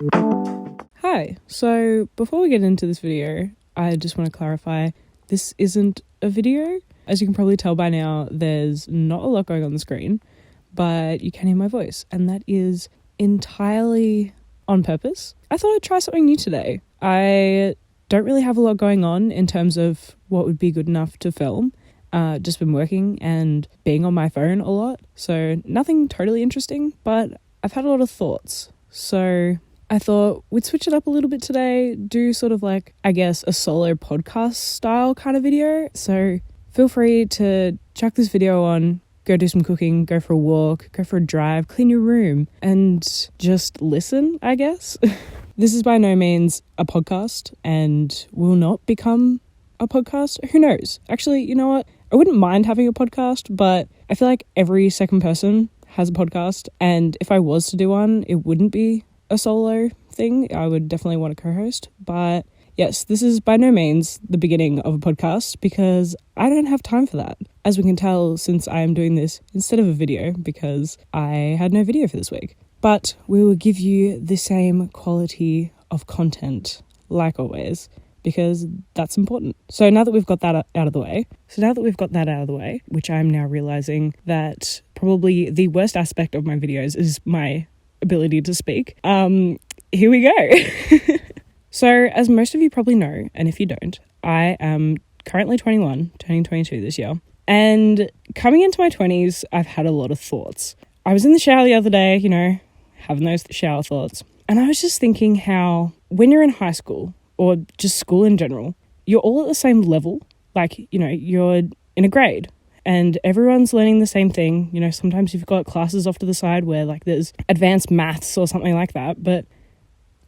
Hi, so before we get into this video, I just want to clarify, this isn't a video. As you can probably tell by now, there's not a lot going on the screen, but you can hear my voice, and that is entirely on purpose. I thought I'd try something new today. I don't really have a lot going on in terms of what would be good enough to film. Just been working and being on my phone a lot, so nothing totally interesting, but I've had a lot of thoughts. So I thought we'd switch it up a little bit today, do sort of like, I guess, a solo podcast style kind of video. So feel free to chuck this video on, go do some cooking, go for a walk, go for a drive, clean your room, and just listen, I guess. This is by no means a podcast and will not become a podcast. Who knows? Actually, you know what? I wouldn't mind having a podcast, but I feel like every second person has a podcast, and if I was to do one, it wouldn't be a solo thing. I would definitely want a co-host. But yes, this is by no means the beginning of a podcast because I don't have time for that, as we can tell since I am doing this instead of a video because I had no video for this week. But we will give you the same quality of content like always, because that's important. So now that we've got that out of the way, which I'm now realizing that probably the worst aspect of my videos is my ability to speak. Here we go. So as most of you probably know, and if you don't, I am currently 21, turning 22 this year. And coming into my 20s, I've had a lot of thoughts. I was in the shower the other day, having those shower thoughts. And I was just thinking how when you're in high school or just school in general, you're all at the same level. Like, you're in a grade and everyone's learning the same thing. Sometimes you've got classes off to the side where like there's advanced maths or something like that. But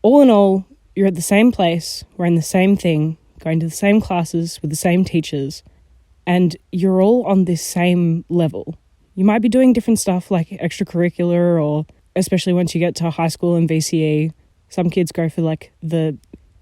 all in all, you're at the same place, we're in the same thing, going to the same classes with the same teachers, and you're all on this same level. You might be doing different stuff like extracurricular, or especially once you get to high school and VCE, some kids go for like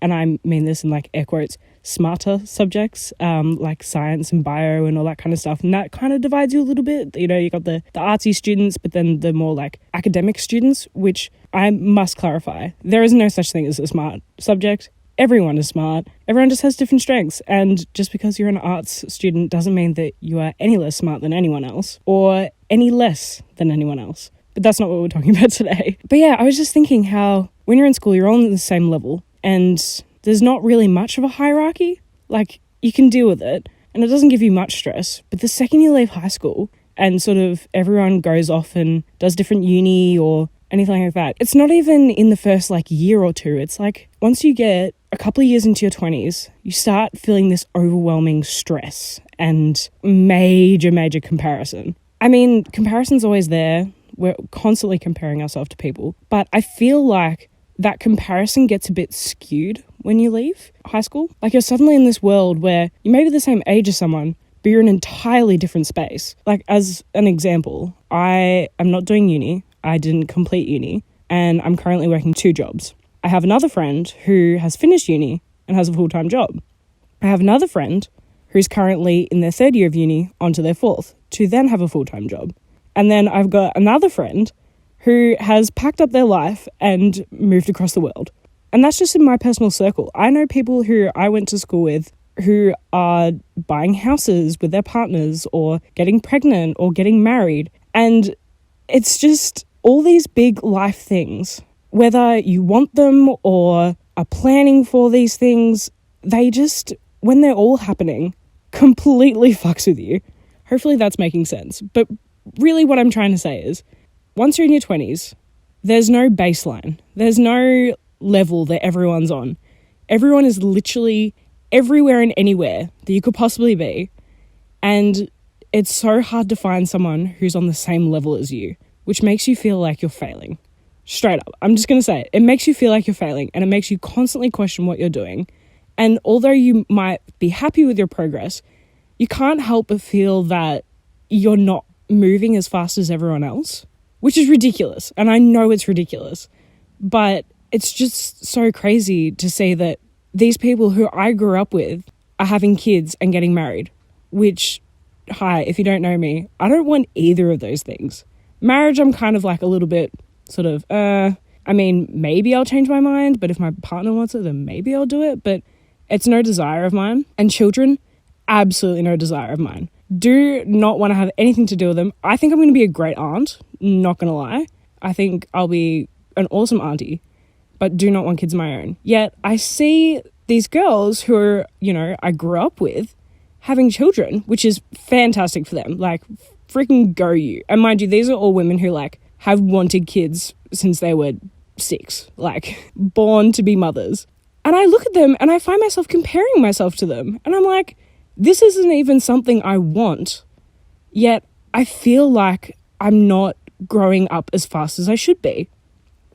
and I mean this in like air quotes, smarter subjects, like science and bio and all that kind of stuff. And that kind of divides you a little bit. You got the artsy students, but then the more like academic students, which I must clarify. There is no such thing as a smart subject. Everyone is smart. Everyone just has different strengths. And just because you're an arts student doesn't mean that you are any less smart than anyone else or any less than anyone else. But that's not what we're talking about today. But yeah, I was just thinking how when you're in school, you're all on the same level. And there's not really much of a hierarchy. Like, you can deal with it, and it doesn't give you much stress. But the second you leave high school, and sort of everyone goes off and does different uni or anything like that, it's not even in the first, like, year or two. It's like, once you get a couple of years into your 20s, you start feeling this overwhelming stress and major comparison. I mean, comparison's always there. We're constantly comparing ourselves to people. But I feel like that comparison gets a bit skewed when you leave high school. Like, you're suddenly in this world where you may be the same age as someone, but you're in an entirely different space. Like, as an example, I am not doing uni. I didn't complete uni, and I'm currently working 2 jobs. I have another friend who has finished uni and has a full-time job. I have another friend who's currently in their 3rd year of uni onto their 4th to then have a full-time job. And then I've got another friend who has packed up their life and moved across the world. And that's just in my personal circle. I know people who I went to school with who are buying houses with their partners or getting pregnant or getting married. And it's just all these big life things, whether you want them or are planning for these things, they just, when they're all happening, completely fucks with you. Hopefully that's making sense. But really what I'm trying to say is, once you're in your 20s, there's no baseline. There's no level that everyone's on. Everyone is literally everywhere and anywhere that you could possibly be. And it's so hard to find someone who's on the same level as you, which makes you feel like you're failing. Straight up. I'm just going to say it. It makes you feel like you're failing, and it makes you constantly question what you're doing. And although you might be happy with your progress, you can't help but feel that you're not moving as fast as everyone else, which is ridiculous. And I know it's ridiculous, but it's just so crazy to see that these people who I grew up with are having kids and getting married, which, hi, if you don't know me, I don't want either of those things. Marriage, I'm kind of like a little bit sort of, I mean, maybe I'll change my mind, but if my partner wants it, then maybe I'll do it. But it's no desire of mine. And children, absolutely no desire of mine. Do not want to have anything to do with them. I think I'm going to be a great aunt, not going to lie. I think I'll be an awesome auntie, but do not want kids of my own. Yet I see these girls who are, I grew up with having children, which is fantastic for them. Like, freaking go you. And mind you, these are all women who, like, have wanted kids since they were 6, like, born to be mothers. And I look at them and I find myself comparing myself to them. And I'm like, this isn't even something I want. Yet I feel like I'm not growing up as fast as I should be.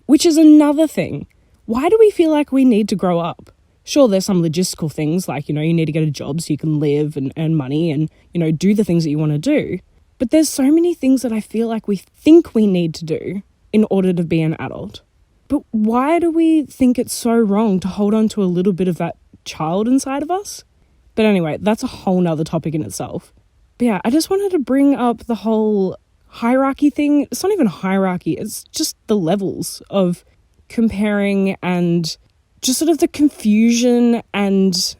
Which is another thing. Why do we feel like we need to grow up? Sure, there's some logistical things like, you need to get a job so you can live and earn money and, do the things that you want to do. But there's so many things that I feel like we think we need to do in order to be an adult. But why do we think it's so wrong to hold on to a little bit of that child inside of us? But anyway, that's a whole nother topic in itself. But yeah, I just wanted to bring up the whole hierarchy thing. It's not even a hierarchy, it's just the levels of comparing and just sort of the confusion and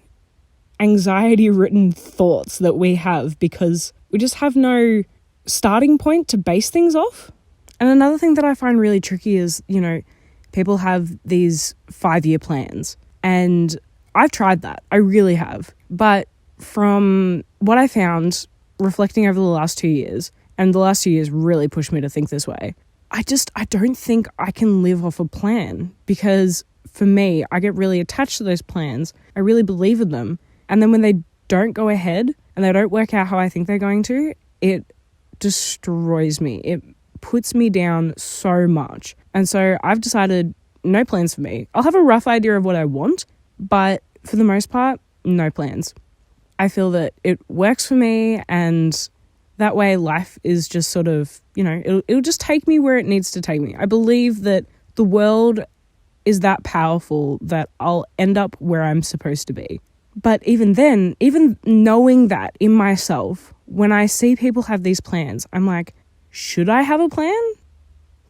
anxiety-ridden thoughts that we have because we just have no starting point to base things off. And another thing that I find really tricky is, people have these 5-year plans. And I've tried that. I really have. But from what I found, reflecting over the last 2 years, and the last 2 years really pushed me to think this way, I don't think I can live off a plan because for me, I get really attached to those plans. I really believe in them. And then when they don't go ahead and they don't work out how I think they're going to, it destroys me. It puts me down so much. And so I've decided no plans for me. I'll have a rough idea of what I want, but for the most part, no plans. I feel that it works for me and that way life is just sort of, it'll just take me where it needs to take me. I believe that the world is that powerful that I'll end up where I'm supposed to be. But even then, even knowing that in myself, when I see people have these plans, I'm like, should I have a plan?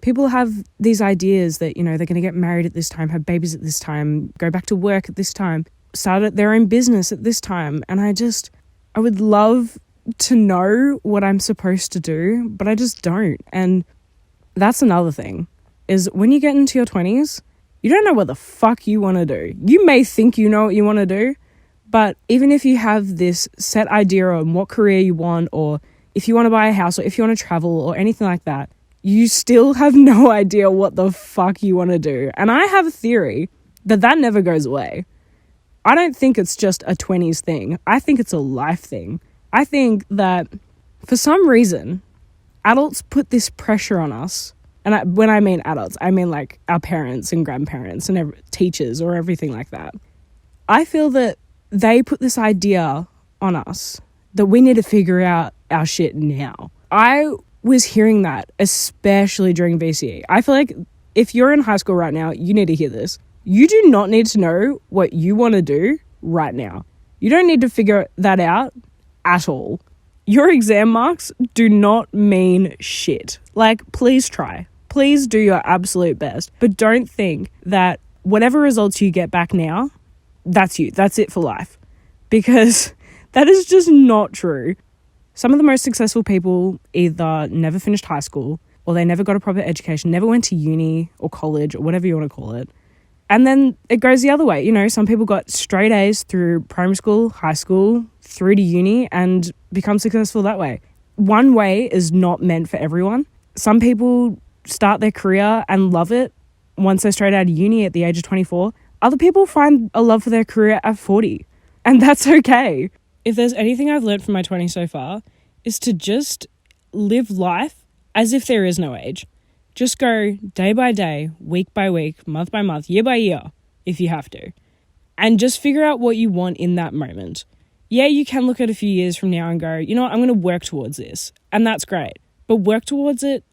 People have these ideas that, they're going to get married at this time, have babies at this time, go back to work at this time, start their own business at this time. And I would love to know what I'm supposed to do, but I just don't. And that's another thing, is when you get into your 20s, you don't know what the fuck you want to do. You may think you know what you want to do, but even if you have this set idea on what career you want, or if you want to buy a house, or if you want to travel, or anything like that, you still have no idea what the fuck you want to do. And I have a theory that never goes away. I don't think it's just a 20s thing. I think it's a life thing. I think that for some reason, adults put this pressure on us. And when I mean adults, I mean like our parents and grandparents and teachers or everything like that. I feel that they put this idea on us that we need to figure out our shit now. I was hearing that, especially during VCE. I feel like if you're in high school right now, you need to hear this. You do not need to know what you want to do right now. You don't need to figure that out at all. Your exam marks do not mean shit. Like, please try. Please do your absolute best. But don't think that whatever results you get back now, that's you. That's it for life. Because that is just not true. Some of the most successful people either never finished high school or they never got a proper education, never went to uni or college or whatever you want to call it. And then it goes the other way. Some people got straight A's through primary school, high school, through to uni and become successful that way. One way is not meant for everyone. Some people start their career and love it once they're straight out of uni at the age of 24. Other people find a love for their career at 40. And that's okay. If there's anything I've learned from my 20s so far, is to just live life as if there is no age. Just go day by day, week by week, month by month, year by year, if you have to. And just figure out what you want in that moment. Yeah, you can look at a few years from now and go, you know what, I'm going to work towards this. And that's great. But work towards it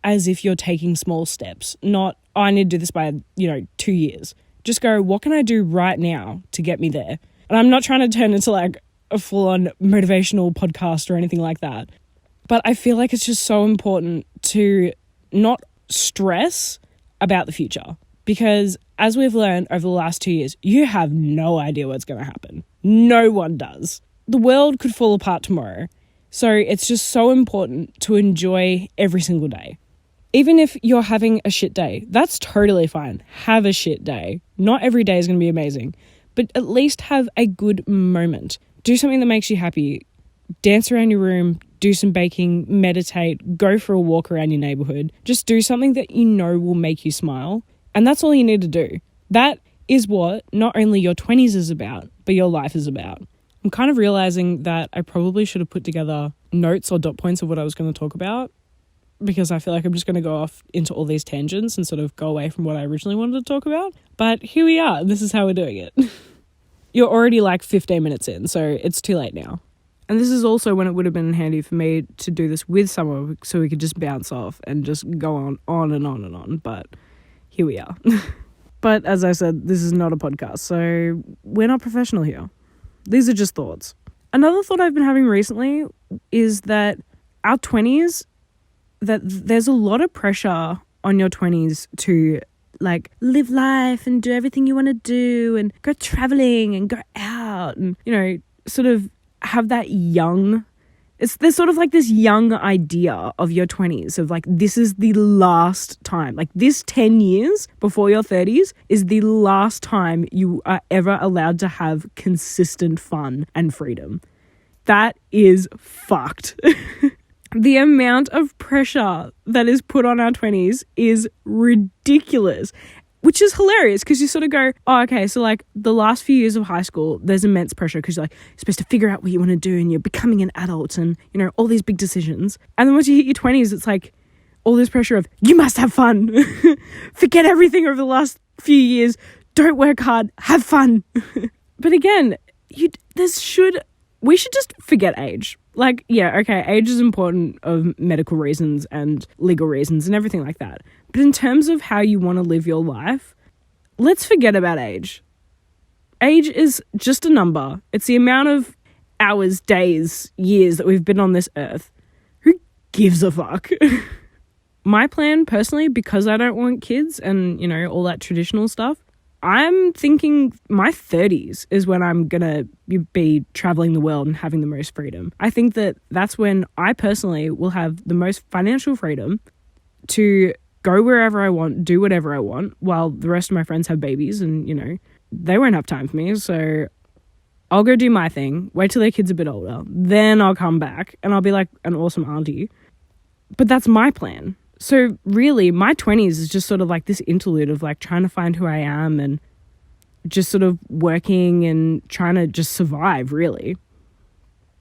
as if you're taking small steps, not, oh, I need to do this by, 2 years. Just go, what can I do right now to get me there? And I'm not trying to turn into like a full-on motivational podcast or anything like that. But I feel like it's just so important to not stress about the future. Because as we've learned over the last 2 years, you have no idea what's going to happen. No one does. The world could fall apart tomorrow. So it's just so important to enjoy every single day. Even if you're having a shit day, that's totally fine. Have a shit day. Not every day is going to be amazing, but at least have a good moment. Do something that makes you happy. Dance around your room, do some baking, meditate, go for a walk around your neighborhood. Just do something that you know will make you smile. And that's all you need to do. That is what not only your 20s is about, but your life is about. I'm kind of realizing that I probably should have put together notes or dot points of what I was going to talk about, because I feel like I'm just going to go off into all these tangents and sort of go away from what I originally wanted to talk about. But here we are. This is how we're doing it. You're already like 15 minutes in, so it's too late now. And this is also when it would have been handy for me to do this with someone so we could just bounce off and just go on and on and on. But here we are. But as I said, this is not a podcast, so we're not professional here. These are just thoughts. Another thought I've been having recently is that our 20s, that there's a lot of pressure on your 20s to like live life and do everything you want to do and go traveling and go out and, you know, sort of have that young, there's sort of like this young idea of your 20s of like, this is the last time, like this 10 years before your 30s is the last time you are ever allowed to have consistent fun and freedom. That is fucked. The amount of pressure that is put on our 20s is ridiculous, which is hilarious because you sort of go, oh, okay, so like the last few years of high school, there's immense pressure because you're like, you're supposed to figure out what you want to do and you're becoming an adult and, you know, all these big decisions. And then once you hit your 20s, it's like all this pressure of, you must have fun. Forget everything over the last few years. Don't work hard. Have fun. But again, we should just forget age. Like, yeah, okay, age is important of medical reasons and legal reasons and everything like that. But in terms of how you want to live your life, let's forget about age. Age is just a number. It's the amount of hours, days, years that we've been on this earth. Who gives a fuck? My plan, personally, because I don't want kids and, you know, all that traditional stuff, I'm thinking my 30s is when I'm going to be traveling the world and having the most freedom. I think that that's when I personally will have the most financial freedom to go wherever I want, do whatever I want, while the rest of my friends have babies and, you know, they won't have time for me. So I'll go do my thing, wait till their kid's a bit older, then I'll come back and I'll be like an awesome auntie. But that's my plan. So really, my 20s is just sort of like this interlude of like trying to find who I am and just sort of working and trying to just survive, really.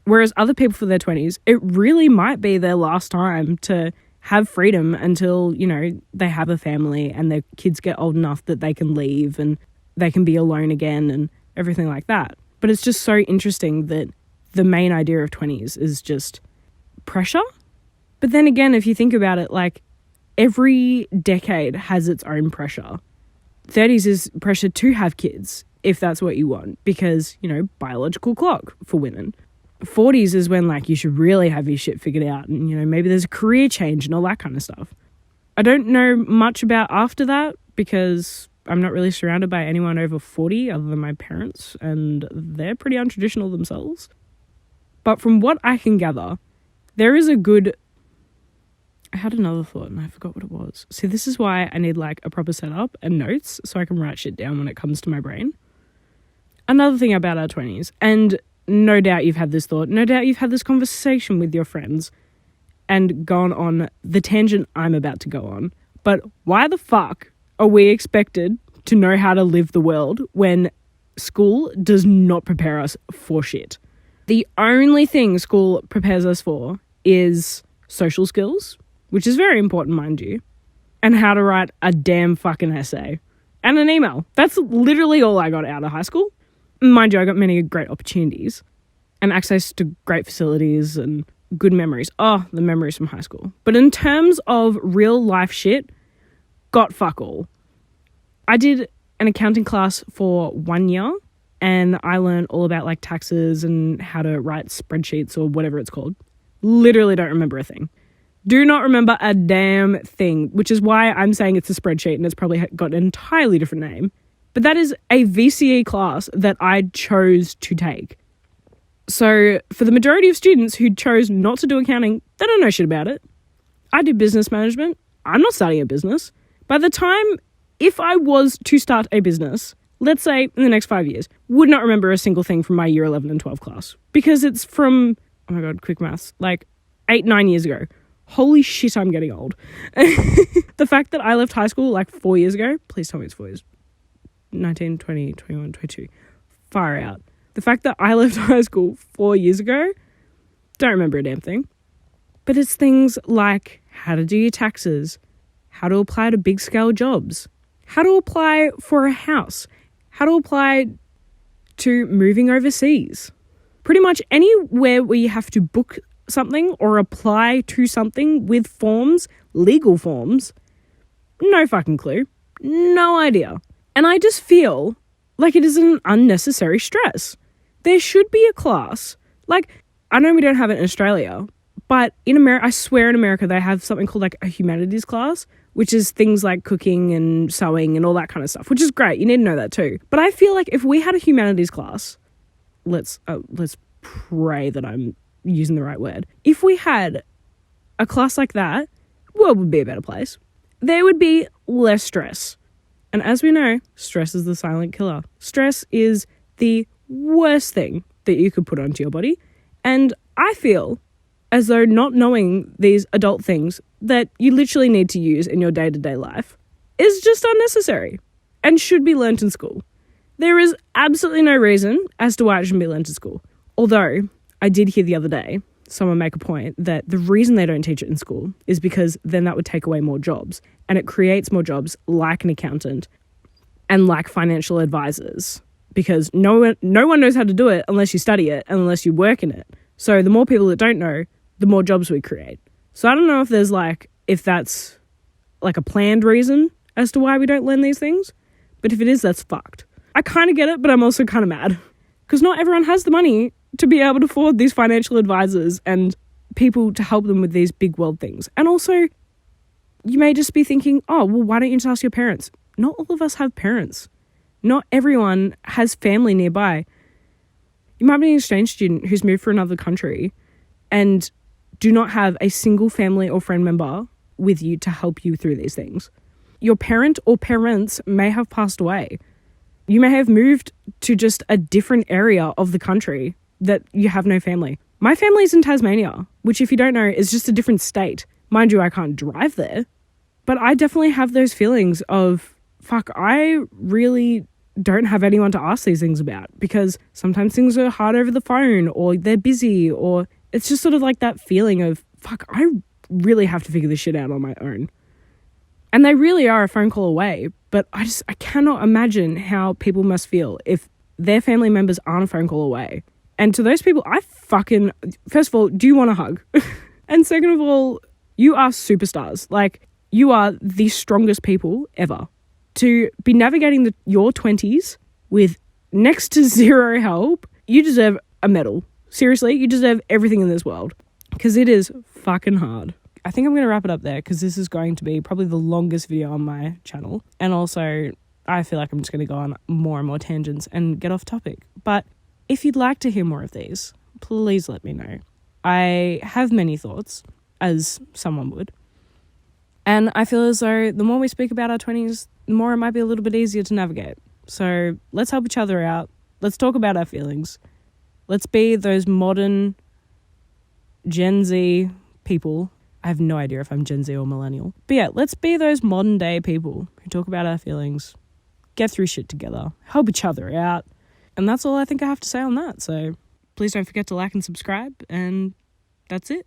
Whereas other people for their 20s, it really might be their last time to have freedom until, you know, they have a family and their kids get old enough that they can leave and they can be alone again and everything like that. But it's just so interesting that the main idea of 20s is just pressure. But then again, if you think about it, like every decade has its own pressure. 30s is pressure to have kids, if that's what you want, because, you know, biological clock for women. 40s is when, like, you should really have your shit figured out and, you know, maybe there's a career change and all that kind of stuff. I don't know much about after that because I'm not really surrounded by anyone over 40 other than my parents, and they're pretty untraditional themselves. But from what I can gather, there is a good... I had another thought and I forgot what it was. See, this is why I need like a proper setup and notes so I can write shit down when it comes to my brain. Another thing about our 20s, and no doubt you've had this thought, no doubt you've had this conversation with your friends and gone on the tangent I'm about to go on. But why the fuck are we expected to know how to live the world when school does not prepare us for shit? The only thing school prepares us for is social skills, which is very important, mind you, and how to write a damn fucking essay and an email. That's literally all I got out of high school. Mind you, I got many great opportunities and access to great facilities and good memories. Oh, the memories from high school. But in terms of real life shit, got fuck all. I did an accounting class for 1 year and I learned all about like taxes and how to write spreadsheets or whatever it's called. Literally don't remember a thing. Do not remember a damn thing, which is why I'm saying it's a spreadsheet and it's probably got an entirely different name. But that is a VCE class that I chose to take. So for the majority of students who chose not to do accounting, they don't know shit about it. I did business management. I'm not starting a business. By the time, if I was to start a business, let's say in the next 5 years, would not remember a single thing from my year 11 and 12 class. Because it's from, oh my God, quick maths, like 8-9 years ago. Holy shit, I'm getting old. The fact that I left high school like 4 years ago, please tell me it's 4 years. 19, 20, 21, 22. Far out. The fact that I left high school 4 years ago, don't remember a damn thing. But it's things like how to do your taxes, how to apply to big scale jobs, how to apply for a house, how to apply to moving overseas. Pretty much anywhere where you have to book something or apply to something with forms, legal forms, no fucking clue, no idea. And I just feel like it is an unnecessary stress. There should be a class. Like, I know we don't have it in Australia, but in America, I swear in America, they have something called like a humanities class, which is things like cooking and sewing and all that kind of stuff, which is great. You need to know that too. But I feel like if we had a humanities class, let's pray that I'm using the right word. If we had a class like that, the world would be a better place. There would be less stress. And as we know, stress is the silent killer. Stress is the worst thing that you could put onto your body. And I feel as though not knowing these adult things that you literally need to use in your day-to-day life is just unnecessary and should be learnt in school. There is absolutely no reason as to why it shouldn't be learnt in school. Although, I did hear the other day someone make a point that the reason they don't teach it in school is because then that would take away more jobs. And it creates more jobs like an accountant and like financial advisors. Because no one knows how to do it unless you study it and unless you work in it. So the more people that don't know, the more jobs we create. So I don't know if that's like a planned reason as to why we don't learn these things. But if it is, that's fucked. I kind of get it, but I'm also kind of mad. Because not everyone has the money to be able to afford these financial advisors and people to help them with these big world things. And also, you may just be thinking, oh, well, why don't you just ask your parents? Not all of us have parents. Not everyone has family nearby. You might be an exchange student who's moved for another country and do not have a single family or friend member with you to help you through these things. Your parent or parents may have passed away. You may have moved to just a different area of the country that you have no family. My family's in Tasmania, which if you don't know is just a different state. Mind you, I can't drive there, but I definitely have those feelings of, fuck, I really don't have anyone to ask these things about because sometimes things are hard over the phone or they're busy or it's just sort of like that feeling of, fuck, I really have to figure this shit out on my own. And they really are a phone call away, but I cannot imagine how people must feel if their family members aren't a phone call away. And to those people, first of all, do you want a hug? And second of all, you are superstars. Like, you are the strongest people ever. To be navigating your 20s with next to zero help, you deserve a medal. Seriously, you deserve everything in this world. Because it is fucking hard. I think I'm going to wrap it up there because this is going to be probably the longest video on my channel. And also, I feel like I'm just going to go on more and more tangents and get off topic. But if you'd like to hear more of these, please let me know. I have many thoughts, as someone would. And I feel as though the more we speak about our 20s, the more it might be a little bit easier to navigate. So let's help each other out. Let's talk about our feelings. Let's be those modern Gen Z people. I have no idea if I'm Gen Z or millennial. But yeah, let's be those modern day people who talk about our feelings, get through shit together, help each other out. And that's all I think I have to say on that. So please don't forget to like and subscribe. And that's it.